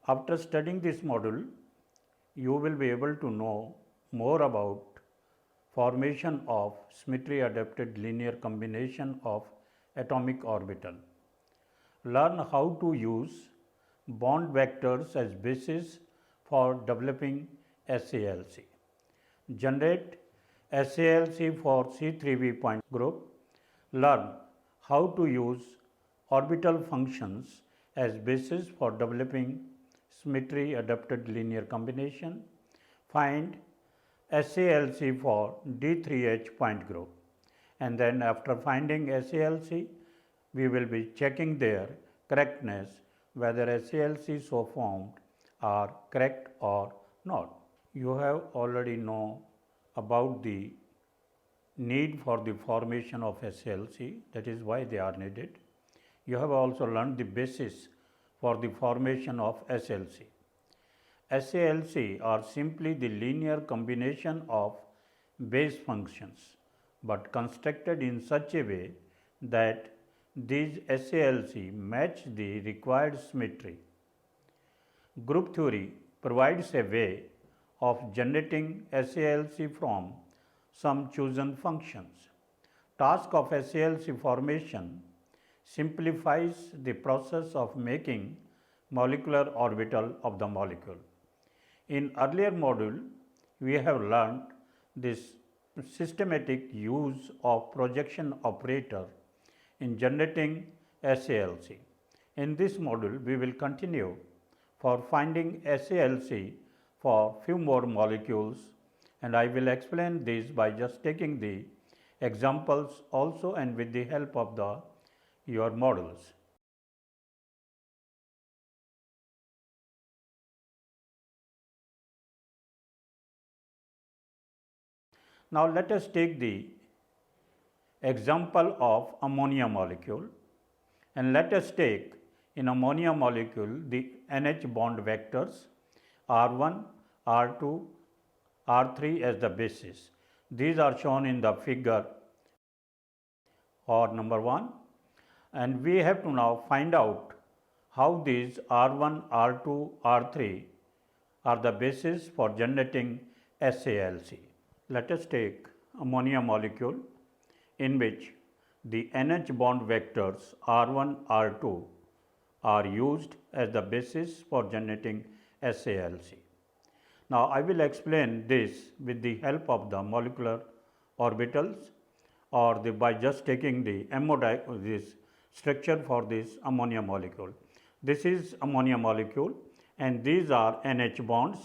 After studying this module, you will be able to know more about formation of symmetry adapted linear combination of atomic orbital. Learn how to use bond vectors as basis for developing SALC. Generate SALC for C3V point group. Learn how to use orbital functions as basis for developing symmetry adapted linear combination. Find SALC for D3H point group, and then after finding SALC, we will be checking their correctness, whether SALC so formed are correct or not. You have already know about the need for the formation of SALC, that is why they are needed. You have also learned the basis for the formation of SALC. SALC are simply the linear combination of base functions, but constructed in such a way that these SALC match the required symmetry. Group theory provides a way of generating SALC from some chosen functions. Task of SALC formation simplifies the process of making molecular orbital of the molecule. In earlier module, we have learned this systematic use of projection operator in generating SALC. In this module, we will continue for finding SALC for few more molecules, and I will explain this by just taking the examples also and with the help of your models. Now, let us take the example of ammonia molecule, and let us take in ammonia molecule the NH bond vectors R1, R2, R3 as the basis. These are shown in the figure or number 1, and we have to now find out how these R1, R2, R3 are the basis for generating SALC. Let us take ammonia molecule in which the NH bond vectors R1, R2 are used as the basis for generating SALC. Now, I will explain this with the help of the molecular orbitals or by just taking the this structure for this ammonia molecule. This is ammonia molecule and these are NH bonds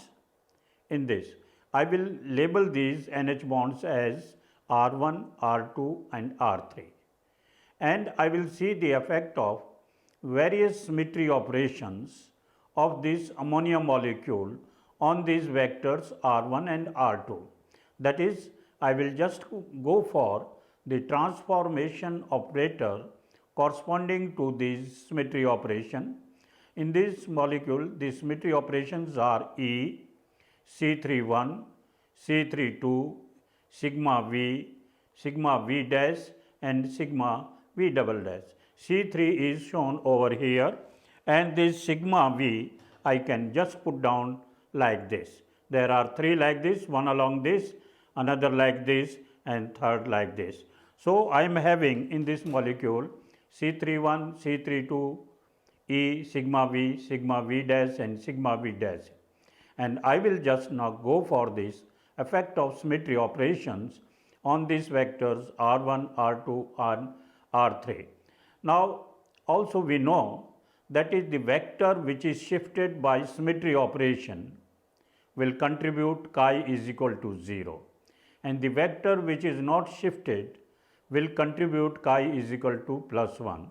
in this. I will label these NH bonds as R1, R2 and R3, and I will see the effect of various symmetry operations of this ammonia molecule on these vectors R1 and R2. That is, I will just go for the transformation operator corresponding to this symmetry operation. In this molecule, the symmetry operations are E, C31, C32, sigma V dash and sigma V double dash. C3 is shown over here, and this sigma V I can just put down like this. There are 3 like this, one along this, another like this and third like this. So, I am having in this molecule C31, C32, E, sigma V dash and sigma V dash, and I will just now go for this effect of symmetry operations on these vectors R1, R2 and R3. Now, also we know that is the vector which is shifted by symmetry operation will contribute chi is equal to 0, and the vector which is not shifted will contribute chi is equal to plus 1,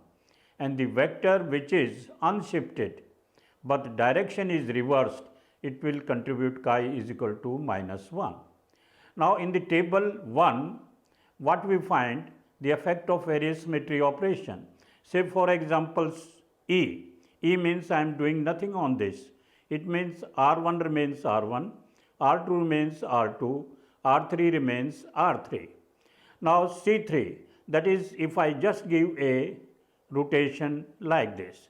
and the vector which is unshifted but the direction is reversed, it will contribute chi is equal to minus 1. Now, in the table 1, what we find the effect of various symmetry operation. Say for example, E means I am doing nothing on this. It means R1 remains R1, R2 remains R2, R3 remains R3. Now, C3, that is if I just give a rotation like this.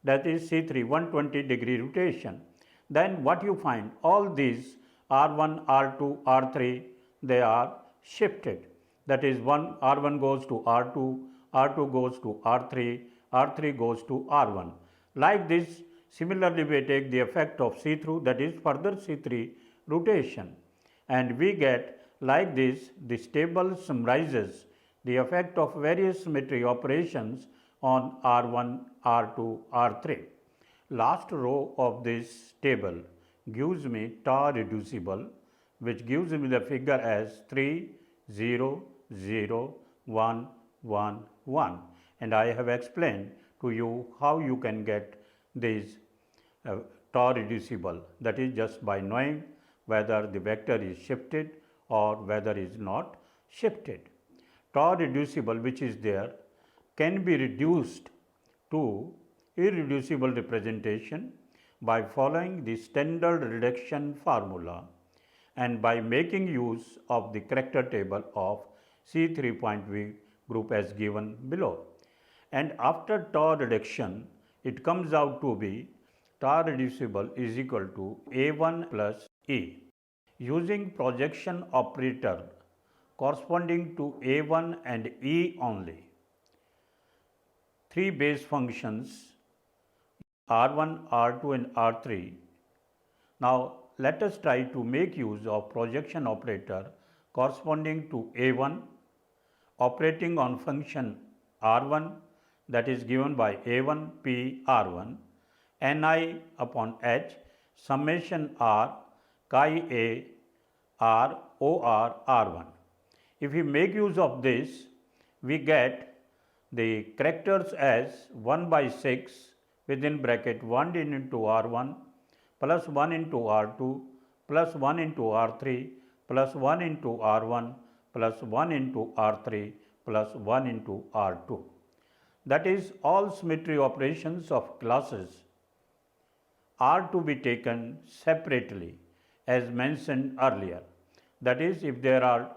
that is C3 120 degree rotation. Then what you find, all these R1, R2, R3, they are shifted. That is R1 goes to R2, R2 goes to R3, R3 goes to R1. Like this, similarly we take the effect of C3, that is further C3 rotation, and we get like this this table summarizes the effect of various symmetry operations on R1, R2, R3. Last row of this table gives me tau reducible, which gives me the figure as 3, 0, 0, 1, 1, 1, and I have explained to you how you can get this tau reducible, that is just by knowing whether the vector is shifted or whether is not shifted. Tau reducible which is there can be reduced to irreducible representation by following the standard reduction formula and by making use of the character table of C3 point V group as given below. And after tau reduction, it comes out to be tau reducible is equal to A1 plus E. Using projection operator corresponding to A1 and E only, three base functions R1, R2 and R3. Now let us try to make use of projection operator corresponding to A1 operating on function R1, that is given by A1 P R1 Ni upon H summation R chi A R O R R1. If we make use of this, we get the characters as 1 by 6 within bracket 1 into R1 plus 1 into R2 plus 1 into R3 plus 1 into R1 plus 1 into R3 plus 1 into R2. That is, all symmetry operations of classes are to be taken separately as mentioned earlier. That is, if there are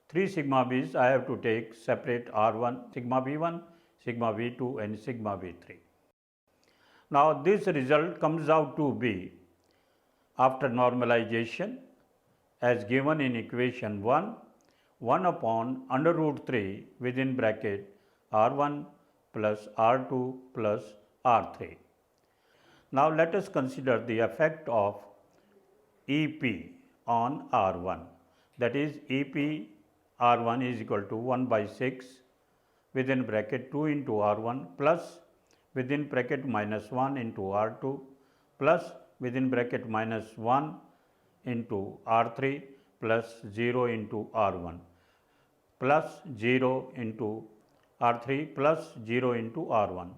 3 sigma b's, I have to take separate R1, sigma B1, sigma B2 and sigma B3. Now this result comes out to be, after normalization as given in equation 1, 1 upon under root 3 within bracket R1 plus R2 plus R3. Now let us consider the effect of EP on R1, that is EP R1 is equal to 1 by 6 within bracket 2 into R1 plus within bracket minus 1 into R2 plus within bracket minus 1 into R3 plus 0 into R1 plus 0 into R3 plus 0 into R1,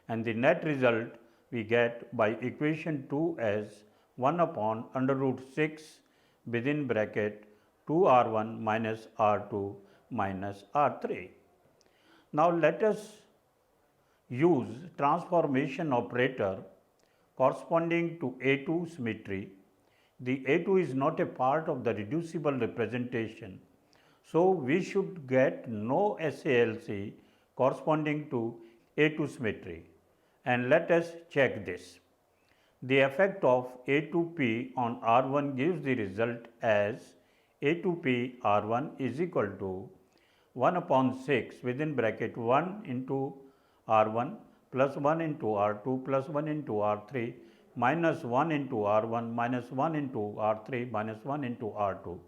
and the net result we get by equation 2 as 1 upon under root 6 within bracket 2R1 minus R2 minus R3. Now let us use transformation operator corresponding to A2 symmetry. The A2 is not a part of the reducible representation, so we should get no SALC corresponding to A2 symmetry, and let us check this. The effect of A2P on R1 gives the result as A2P R1 is equal to 1 upon 6 within bracket 1 into R1 plus 1 into R2 plus 1 into R3 minus 1 into R1 minus 1 into R3 minus 1 into R2.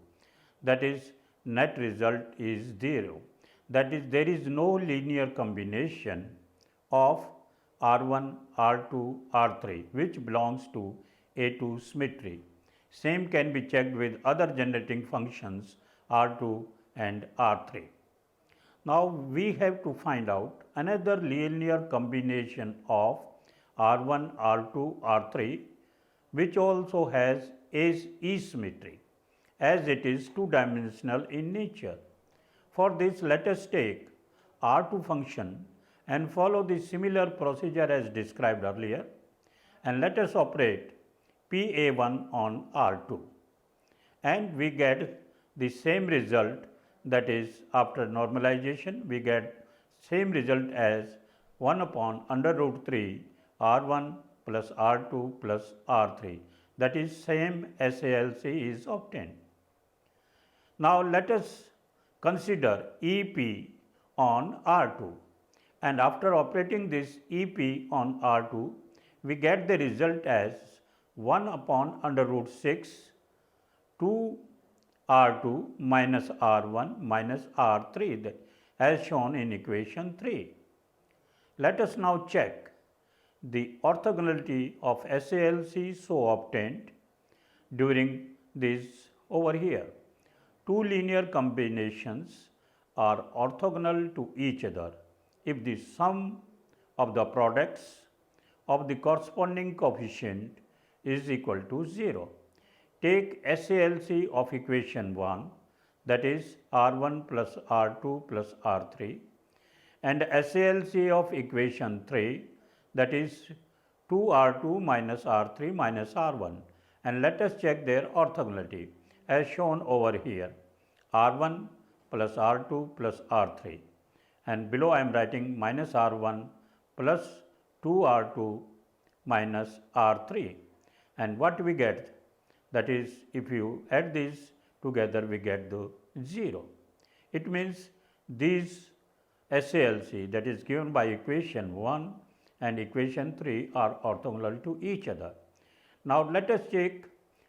That is, net result is 0. That is, there is no linear combination of R1, R2, R3 which belongs to A2 symmetry. Same can be checked with other generating functions R2 and R3. Now we have to find out another linear combination of R1, R2, R3 which also has asymmetry, as it is two-dimensional in nature. For this, let us take R2 function and follow the similar procedure as described earlier, and let us operate PA1 on R2, and we get the same result, that is, after normalization we get same result as 1 upon under root 3 R1 plus R2 plus R3, that is same SALC is obtained. Now let us consider EP on R2, and after operating this EP on R2, we get the result as 1 upon under root 6 2 R2 minus R1 minus R3 as shown in equation 3. Let us now check the orthogonality of SALC so obtained during this over here. Two linear combinations are orthogonal to each other if the sum of the products of the corresponding coefficient is equal to 0. Take SALC of equation 1, that is R1 plus R2 plus R3, and SALC of equation 3, that is 2R2 minus R3 minus R1, and let us check their orthogonality as shown over here, R1 plus R2 plus R3, and below I am writing minus R1 plus 2R2 minus R3, and what we get, that is if you add these together we get the 0. It means these SALC that is given by equation 1 and equation 3 are orthogonal to each other. Now let us check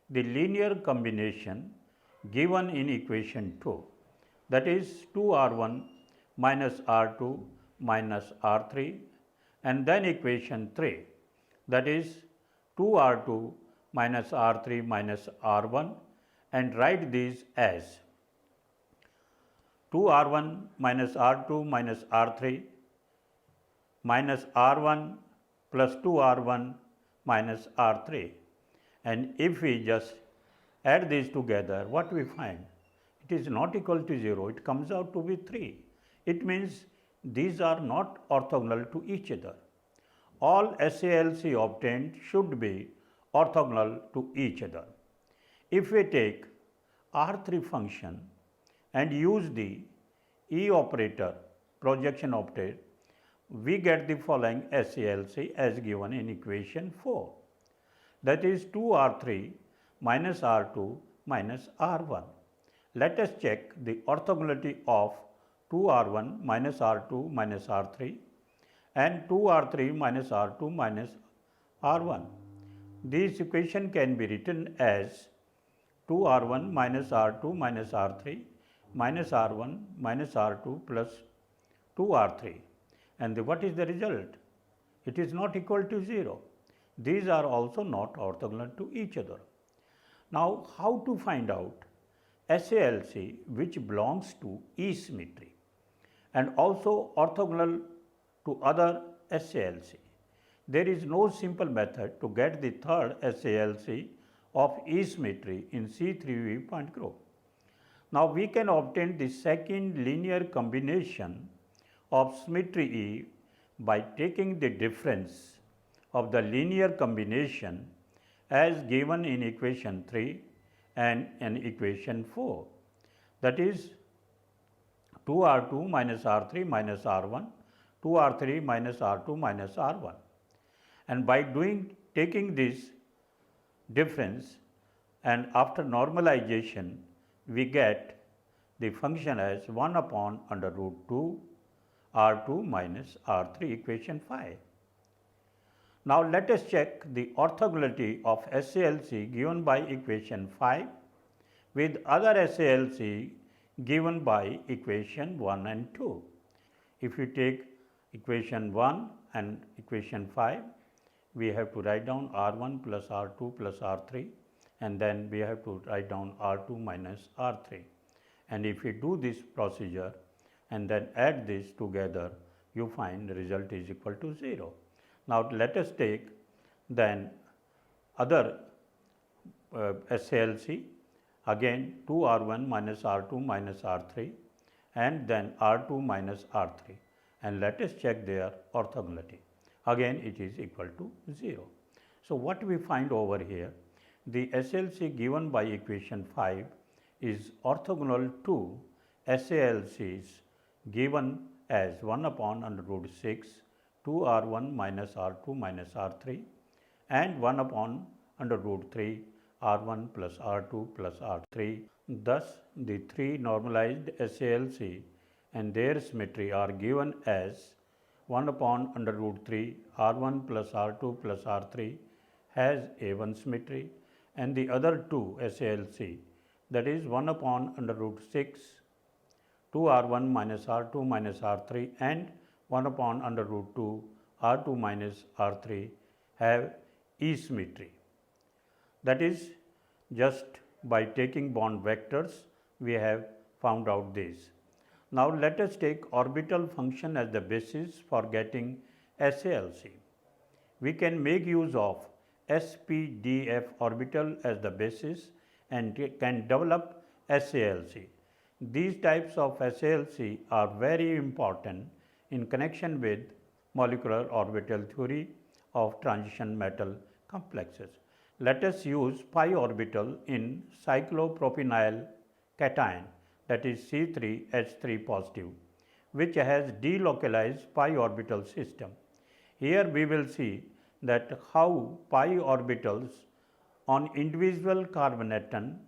the linear combination given in equation 2, that is 2R1 minus R2 minus R3, and then equation 3, that is 2R2 minus R3 minus R1, and write these as 2R1 minus R2 minus R3 minus R1 plus 2R1 minus R3, and if we just add these together, what we find? It is not equal to 0, it comes out to be 3. It means these are not orthogonal to each other. All SALC obtained should be orthogonal to each other. If we take R3 function and use the E operator, projection operator, we get the following SALC as given in equation 4, that is 2R3 minus R2 minus R1. Let us check the orthogonality of 2R1 minus R2 minus R3 and 2R3 minus R2 minus R1. This equation can be written as 2R1 minus R2 minus R3 minus R1 minus R2 plus 2R3. And what is the result? It is not equal to 0. These are also not orthogonal to each other. Now, how to find out SALC which belongs to E symmetry and also orthogonal to other SALC? There is no simple method to get the third SALC of E symmetry in C3V point group. Now, we can obtain the second linear combination of symmetry E by taking the difference of the linear combination as given in equation 3 and in equation 4, that is 2R2 minus R3 minus R1, 2R3 minus R2 minus R1. And by taking this difference and after normalization, we get the function as 1 upon under root 2 R2 minus R3, equation 5. Now, let us check the orthogonality of SALC given by equation 5 with other SALC given by equation 1 and 2. If you take equation 1 and equation 5, we have to write down R1 plus R2 plus R3, and then we have to write down R2 minus R3. And if we do this procedure and then add this together, you find the result is equal to 0. Now, let us take then other SALC, again 2R1 minus R2 minus R3 and then R2 minus R3, and let us check their orthogonality. Again it is equal to 0. So, what we find over here, the SALC given by equation 5 is orthogonal to SALCs given as 1 upon under root 6 2r1 minus r2 minus r3 and 1 upon under root 3 r1 plus r2 plus r3. Thus, the three normalized SALC and their symmetry are given as 1 upon under root 3 r1 plus r2 plus r3 has A1 symmetry, and the other two SALC, that is 1 upon under root 6 2r1 minus r2 minus r3 and 1 upon under root 2 r2 minus r3 have E symmetry. That is, just by taking bond vectors we have found out this. Now let us take orbital function as the basis for getting SALC. We can make use of SPDF orbital as the basis and can develop SALC. These types of SALC are very important in connection with molecular orbital theory of transition metal complexes. Let us use pi orbital in cyclopropynyl cation, that is C3H3 positive, which has delocalized pi orbital system. Here we will see that how pi orbitals on individual carbon atom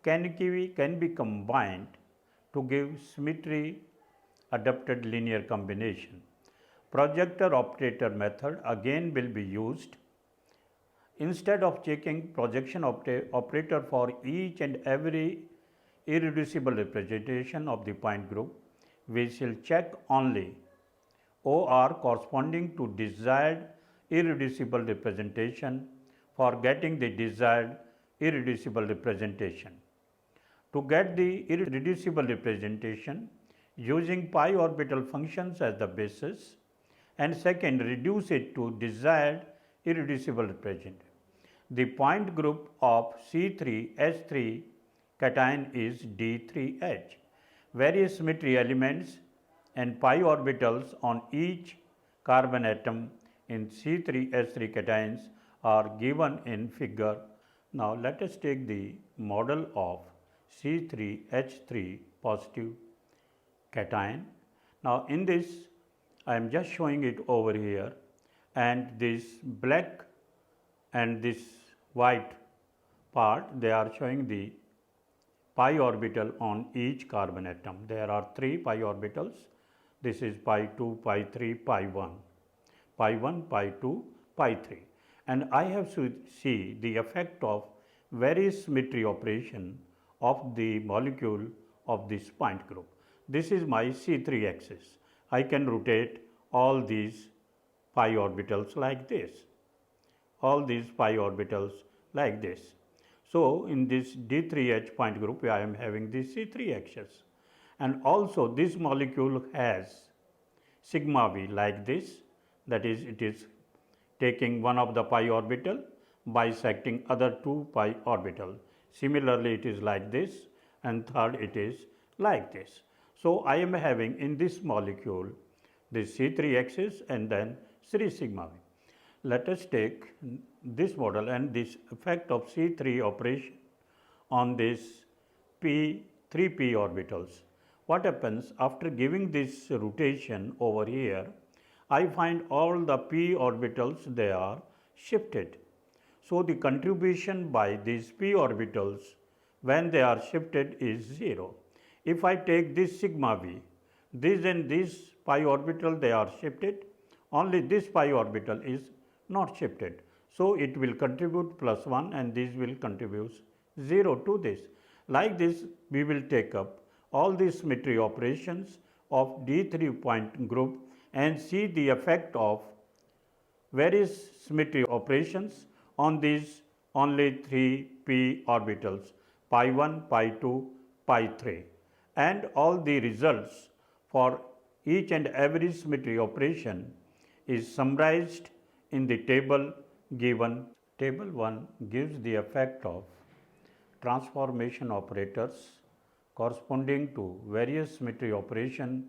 can be combined to give symmetry adapted linear combination. Projector operator method again will be used. Instead of checking projection operator for each and every irreducible representation of the point group, we shall check only OR corresponding to desired irreducible representation for getting the desired irreducible representation. To get the irreducible representation using pi orbital functions as the basis, and second reduce it to desired irreducible representation. The point group of C3H3 cation is D3H. Various symmetry elements and pi orbitals on each carbon atom in C3H3 cations are given in figure. Now let us take the model of C3H3 positive cation. Now in this I am just showing it over here, and this black and this white part, they are showing the pi orbital on each carbon atom. There are 3 pi orbitals. This is pi 2, pi 3, pi 1, pi 1, pi 2, pi 3. And I have to see the effect of various symmetry operation of the molecule of this point group. This is my C3 axis. I can rotate all these pi orbitals like this, all these pi orbitals like this. So in this D3H point group I am having this C3 axis, and also this molecule has sigma V like this, that is, it is taking one of the pi orbital bisecting other 2 pi orbital. Similarly it is like this, and third it is like this. So I am having in this molecule this C3 axis and then 3 sigma V. Let us take this model and this effect of C3 operation on this 3 p orbitals. What happens after giving this rotation over here? I find all the p orbitals, they are shifted. So the contribution by these p orbitals when they are shifted is 0. If I take this sigma V, this and this pi orbital they are shifted, only this pi orbital is not shifted. So it will contribute +1 and this will contribute 0 to this. Like this we will take up all these symmetry operations of D3 point group and see the effect of various symmetry operations on these only 3 p orbitals, pi 1, pi 2, pi 3, and all the results for each and every symmetry operation is summarized in the table given. Table 1 gives the effect of transformation operators corresponding to various symmetry operation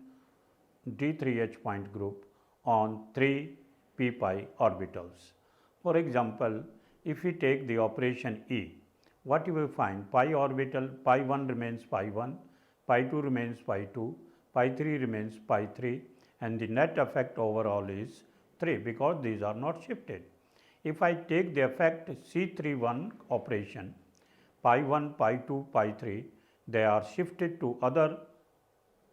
D3H point group on 3 p pi orbitals. For example, if we take the operation E, what you will find? Pi orbital, pi 1 remains pi 1, pi 2 remains pi 2, pi 3 remains pi 3, and the net effect overall is 3 because these are not shifted. If I take the effect C31 operation, pi 1, pi 2, pi 3, they are shifted to other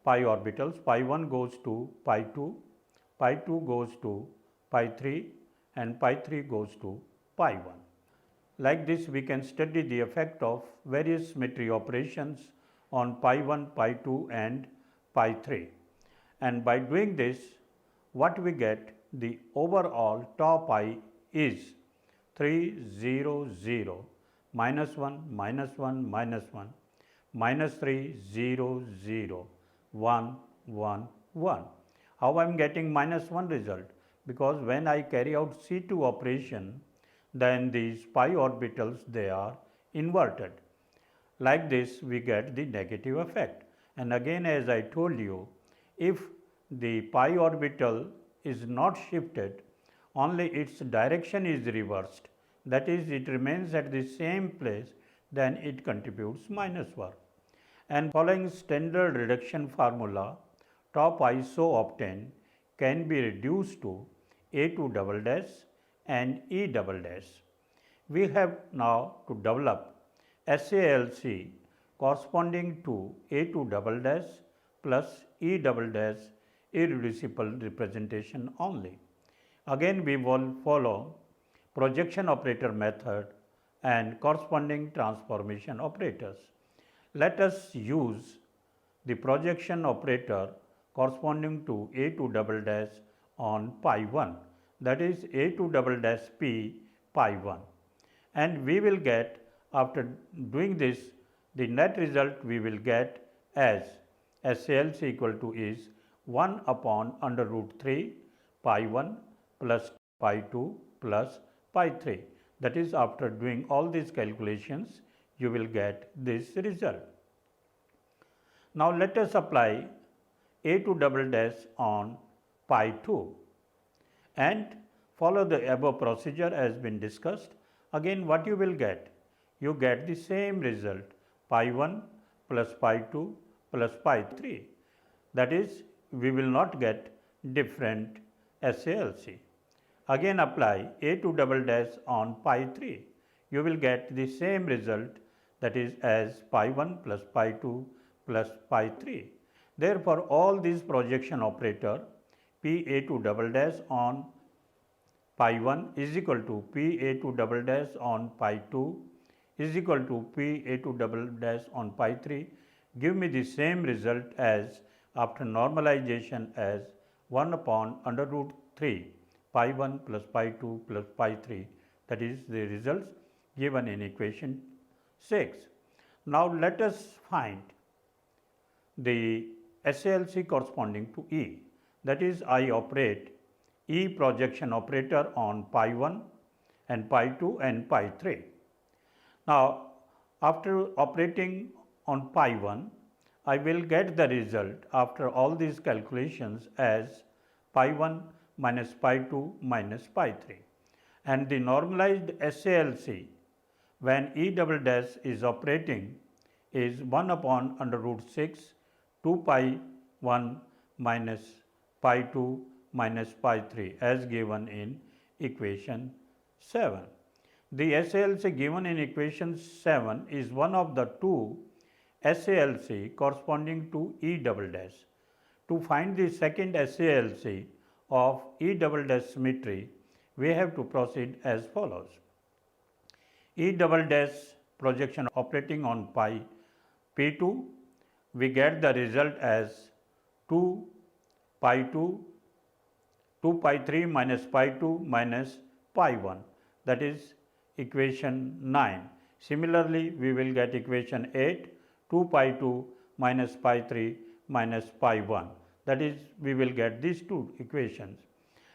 pi orbitals. Pi 1 goes to pi 2, pi 2 goes to pi 3 and pi 3 goes to pi 1. Like this, we can study the effect of various symmetry operations on pi 1, pi 2 and pi 3. And by doing this, what we get, the overall tau pi is 3, 0, 0, minus 1, minus 1, minus 1, minus 3, 0, 0, 1, 1, 1. How I am getting minus 1 result? Because when I carry out C2 operation, then these pi orbitals, they are inverted. Like this, we get the negative effect. And again, as I told you, if the pi orbital is not shifted, only its direction is reversed, that is, it remains at the same place, then it contributes minus 1. And following standard reduction formula, tau pi so obtained can be reduced to A2 double dash and E double dash. We have now to develop SALC corresponding to A2 double dash plus E double dash irreducible representation only. Again, we will follow projection operator method and corresponding transformation operators. Let us use the projection operator corresponding to A2 double dash on pi 1, that is A2 double dash P pi 1. And we will get, after doing this, the net result we will get as SALC equal to is 1 upon under root 3 pi 1 plus pi 2 plus pi 3. That is, after doing all these calculations, you will get this result. Now, let us apply A2 double dash on pi 2 and follow the above procedure as been discussed. Again, what you will get? You get the same result, pi 1 plus pi 2 plus pi 3. That is, we will not get different SALC. Again, apply A2 double dash on pi 3. You will get the same result, that is as pi 1 plus pi 2 plus pi 3. Therefore, all these projection operator P A2 double dash on pi 1 is equal to P A2 double dash on pi 2 is equal to P A2 double dash on pi 3 give me the same result as after normalization as 1 upon under root 3 pi 1 plus pi 2 plus pi 3, that is the results given in equation 6. Now, let us find the SALC corresponding to E, that is I operate E projection operator on pi 1 and pi 2 and pi 3. Now, after operating on pi 1, I will get the result after all these calculations as pi 1 minus pi 2 minus pi 3, and the normalized SALC when E double dash is operating is 1 upon under root 6 2 pi 1 minus pi 2 minus pi 3 as given in equation 7. The SALC given in equation 7 is one of the two SALC corresponding to E double dash. To find the second SALC of E double dash symmetry, we have to proceed as follows. E double dash projection operating on pi P2, we get the result as 2 pi 2, 2 pi 3 minus pi 2 minus pi 1, that is equation 9. Similarly, we will get equation 8, 2 pi 2 minus pi 3 minus pi 1, that is we will get these two equations.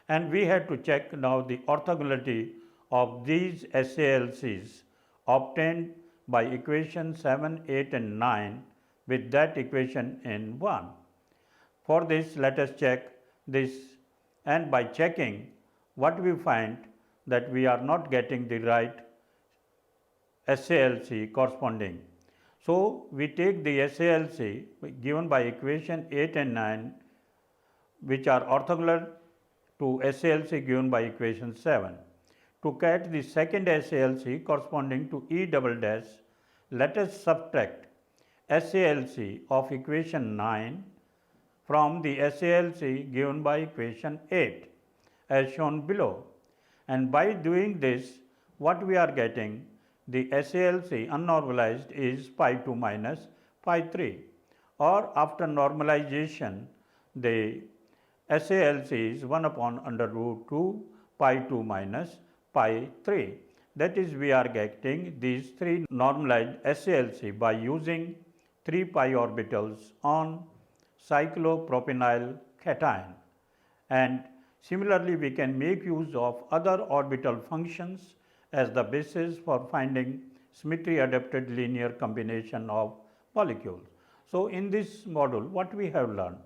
And we have to check now the orthogonality of these SALCs obtained by equation 7, 8 and 9 with that equation in 1. For this, let us check this, and by checking what we find that we are not getting the right SALC corresponding. So, we take the SALC given by equation 8 and 9 which are orthogonal to SALC given by equation 7. To get the second SALC corresponding to E double dash, let us subtract SALC of equation 9 from the SALC given by equation 8 as shown below. And by doing this, what we are getting, the SALC unnormalized is pi 2 minus pi 3, or after normalization the SALC is 1 upon under root 2 pi 2 minus pi 3. That is, we are getting these three normalized SALC by using 3 pi orbitals on cyclopropenyl cation. And similarly, we can make use of other orbital functions as the basis for finding symmetry adapted linear combination of molecules. So, in this module, what we have learned?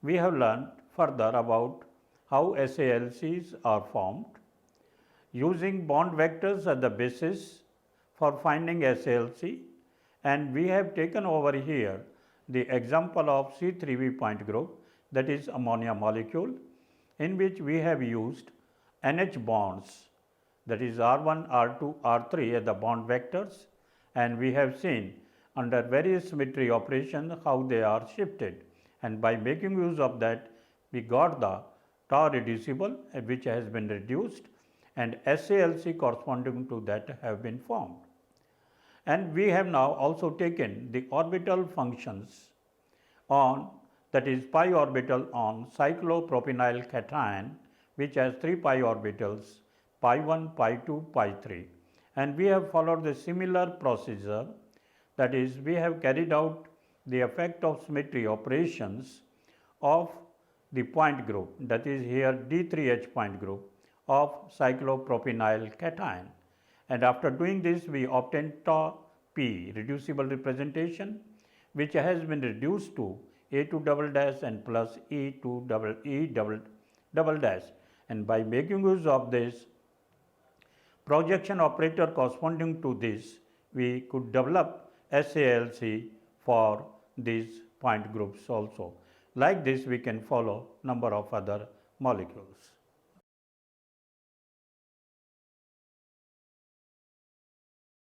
We have learned further about how SALCs are formed, using bond vectors as the basis for finding SALC, and we have taken over here the example of C3V point group, that is ammonia molecule, in which we have used NH bonds, that is R1, R2, R3 as the bond vectors, and we have seen under various symmetry operations how they are shifted, and by making use of that we got the tau reducible which has been reduced, and SALC corresponding to that have been formed. And we have now also taken the orbital functions on, that is pi orbital on cyclopropenyl cation, which has 3 pi orbitals, pi 1, pi 2, pi 3, and we have followed the similar procedure, that is we have carried out the effect of symmetry operations of the point group, that is here D3H point group of cyclopropenyl cation, and after doing this we obtained tau p reducible representation, which has been reduced to A2 double dash and plus E2 double dash, and by making use of this projection operator corresponding to this, we could develop SALC for these point groups also. Like this we can follow number of other molecules.